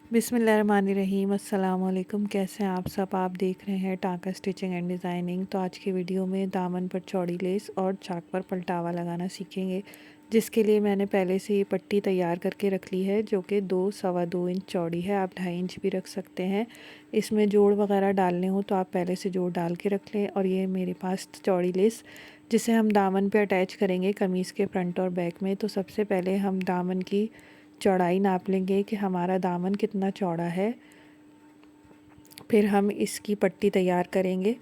बिस्मिल्लाहिर्रहमानिर्रहीम। अस्सलाम वालेकुम। कैसे हैं आप सब? आप देख रहे हैं टाँका स्टिचिंग एंड डिज़ाइनिंग। तो आज की वीडियो में दामन पर चौड़ी लेस और चाक पर पलटावा लगाना सीखेंगे, जिसके लिए मैंने पहले से ये पट्टी तैयार करके रख ली है, जो कि 2 सवा 2 इंच चौड़ी है। आप 2.5 इंच भी रख सकते हैं। इसमें जोड़ वगैरह डालने हो तो आप पहले से जोड़ डाल के रख लें। और ये मेरे पास चौड़ी लेस, जिसे हम दामन पे अटैच करेंगे कमीज़ के फ्रंट और बैक में। तो सबसे पहले हम दामन की चौड़ाई नाप लेंगे कि हमारा दामन कितना चौड़ा है, फिर हम इसकी पट्टी तैयार करेंगे।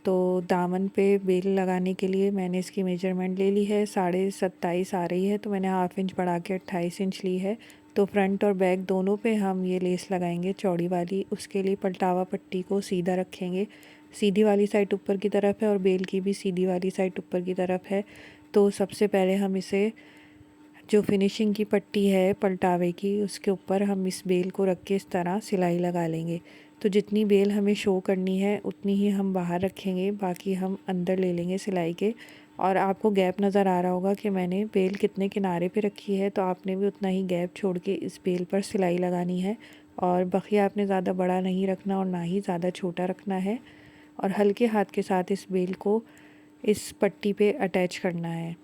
तो दामन पे बेल लगाने के लिए मैंने इसकी मेजरमेंट ले ली है, 27.5 आ रही है, तो मैंने हाफ इंच बढ़ा के 28 इंच ली है। तो फ्रंट और बैक दोनों पे हम ये लेस लगाएंगे चौड़ी वाली। उसके लिए पलटावा पट्टी को सीधा रखेंगे, सीधी वाली साइड ऊपर की तरफ है और बेल की भी सीधी वाली साइड ऊपर की तरफ है। तो सबसे पहले हम इसे, जो फिनिशिंग की पट्टी है पलटावे की, उसके ऊपर हम इस बेल को रख के इस तरह सिलाई लगा लेंगे। तो जितनी बेल हमें शो करनी है उतनी ही हम बाहर रखेंगे, बाकी हम अंदर ले लेंगे सिलाई के। और आपको गैप नज़र आ रहा होगा कि मैंने बेल कितने किनारे पे रखी है, तो आपने भी उतना ही गैप छोड़ के इस बेल पर सिलाई लगानी है। और बखिया आपने ज़्यादा बड़ा नहीं रखना और ना ही ज़्यादा छोटा रखना है। और हल्के हाथ के साथ इस बेल को इस पट्टी पे अटैच करना है।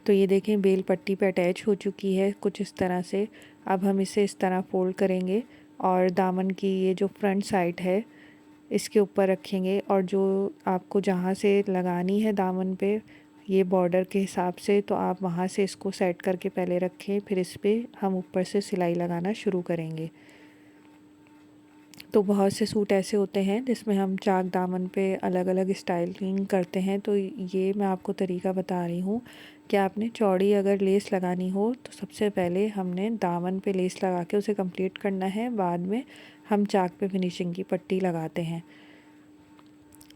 तो ये देखें, बेल पट्टी पे अटैच हो चुकी है कुछ इस तरह से। अब हम इसे इस तरह फ़ोल्ड करेंगे और दामन की ये जो फ्रंट साइड है इसके ऊपर रखेंगे। और जो आपको जहाँ से लगानी है दामन पे, ये बॉर्डर के हिसाब से, तो आप वहाँ से इसको सेट करके पहले रखें, फिर इस पर हम ऊपर से सिलाई लगाना शुरू करेंगे। तो बहुत से सूट ऐसे होते हैं जिसमें हम चाक दामन पे अलग अलग स्टाइलिंग करते हैं। तो ये मैं आपको तरीका बता रही हूँ कि आपने चौड़ी अगर लेस लगानी हो तो सबसे पहले हमने दामन पे लेस लगा के उसे कंप्लीट करना है, बाद में हम चाक पे फिनिशिंग की पट्टी लगाते हैं।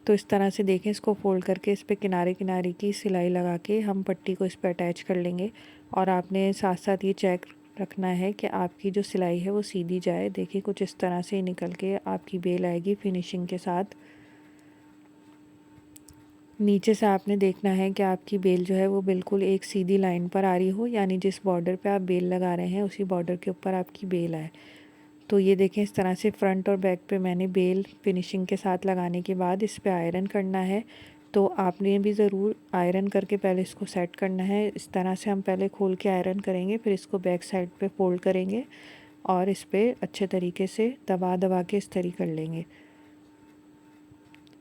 तो इस तरह से देखें, इसको फोल्ड करके इस पर किनारे किनारे की सिलाई लगा के हम पट्टी को इस पर अटैच कर लेंगे। और आपने साथ साथ ये चेक रखना है कि आपकी जो सिलाई है वो सीधी जाए। देखिए, कुछ इस तरह से निकल के आपकी बेल आएगी फिनिशिंग के साथ। नीचे से आपने देखना है कि आपकी बेल जो है वो बिल्कुल एक सीधी लाइन पर आ रही हो, यानी जिस बॉर्डर पे आप बेल लगा रहे हैं उसी बॉर्डर के ऊपर आपकी बेल आए। तो ये देखें, इस तरह से फ्रंट और बैक पे मैंने बेल फिनिशिंग के साथ लगाने के बाद इस पे आयरन करना है। तो आपने भी ज़रूर आयरन करके पहले इसको सेट करना है। इस तरह से हम पहले खोल के आयरन करेंगे, फिर इसको बैक साइड पे फोल्ड करेंगे और इस पर अच्छे तरीके से दबा दबा के इस्त्री कर लेंगे।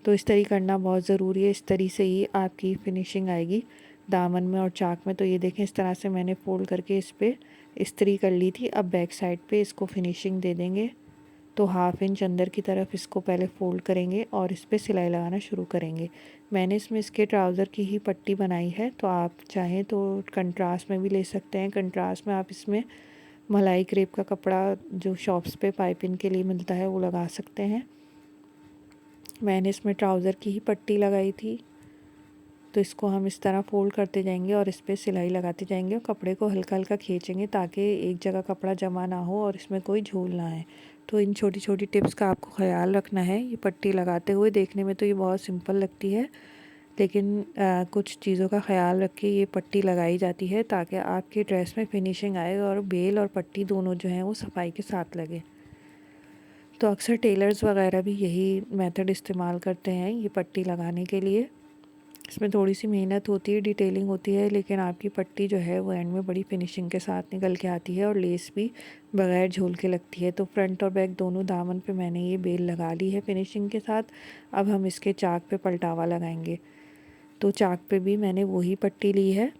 तो इस्त्री करना बहुत ज़रूरी है, इस तरीके से ही आपकी फिनिशिंग आएगी दामन में और चाक में। तो ये देखें, इस तरह से मैंने फोल्ड करके इस पर इस्त्री कर ली थी। अब बैक साइड पे इसको फिनिशिंग दे देंगे। तो हाफ इंच अंदर की तरफ इसको पहले फ़ोल्ड करेंगे और इस पर सिलाई लगाना शुरू करेंगे। मैंने इसमें इसके ट्राउज़र की ही पट्टी बनाई है, तो आप चाहें तो कंट्रास्ट में भी ले सकते हैं। कंट्रास्ट में आप इसमें मलाई क्रेप का कपड़ा जो शॉप्स पे पाइपिंग के लिए मिलता है वो लगा सकते हैं। मैंने इसमें ट्राउज़र की ही पट्टी लगाई थी। तो इसको हम इस तरह फ़ोल्ड करते जाएंगे और इस पर सिलाई लगाते जाएंगे और कपड़े को हल्का हल्का खींचेंगे ताकि एक जगह कपड़ा जमा ना हो और इसमें कोई झूल ना आए। तो इन छोटी छोटी टिप्स का आपको ख्याल रखना है ये पट्टी लगाते हुए। देखने में तो ये बहुत सिंपल लगती है, लेकिन कुछ चीज़ों का ख्याल रख के ये पट्टी लगाई जाती है ताकि आपकी ड्रेस में फिनिशिंग आए और बेल और पट्टी दोनों जो हैं वो सफाई के साथ लगे। तो अक्सर टेलर्स वगैरह भी यही मेथड इस्तेमाल करते हैं ये पट्टी लगाने के लिए। इसमें थोड़ी सी मेहनत होती है, डिटेलिंग होती है, लेकिन आपकी पट्टी जो है वो एंड में बड़ी फिनिशिंग के साथ निकल के आती है और लेस भी बगैर झोल के लगती है। तो फ्रंट और बैक दोनों दामन पे मैंने ये बेल लगा ली है फिनिशिंग के साथ। अब हम इसके चाक पे पलटावा लगाएंगे। तो चाक पे भी मैंने वही पट्टी ली है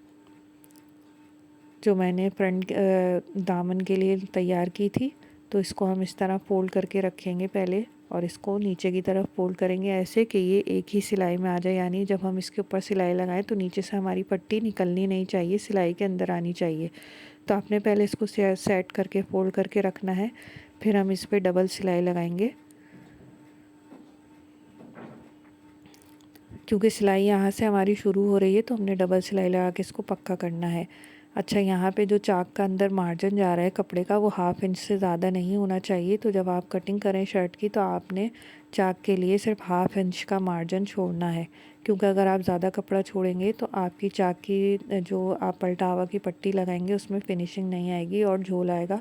जो मैंने फ्रंट दामन के लिए तैयार की थी। तो इसको हम इस तरह फ़ोल्ड करके रखेंगे पहले और इसको नीचे की तरफ फ़ोल्ड करेंगे ऐसे कि ये एक ही सिलाई में आ जाए, यानी जब हम इसके ऊपर सिलाई लगाएं तो नीचे से हमारी पट्टी निकलनी नहीं चाहिए, सिलाई के अंदर आनी चाहिए। तो आपने पहले इसको सेट करके फ़ोल्ड करके रखना है, फिर हम इस पर डबल सिलाई लगाएंगे। क्योंकि सिलाई यहाँ से हमारी शुरू हो रही है तो हमने डबल सिलाई लगा के इसको पक्का करना है। अच्छा, यहाँ पे जो चाक का अंदर मार्जिन जा रहा है कपड़े का वो हाफ इंच से ज़्यादा नहीं होना चाहिए। तो जब आप कटिंग करें शर्ट की तो आपने चाक के लिए सिर्फ हाफ इंच का मार्जिन छोड़ना है, क्योंकि अगर आप ज़्यादा कपड़ा छोड़ेंगे तो आपकी चाक की जो आप पलटावा की पट्टी लगाएंगे उसमें फिनिशिंग नहीं आएगी और झोल आएगा।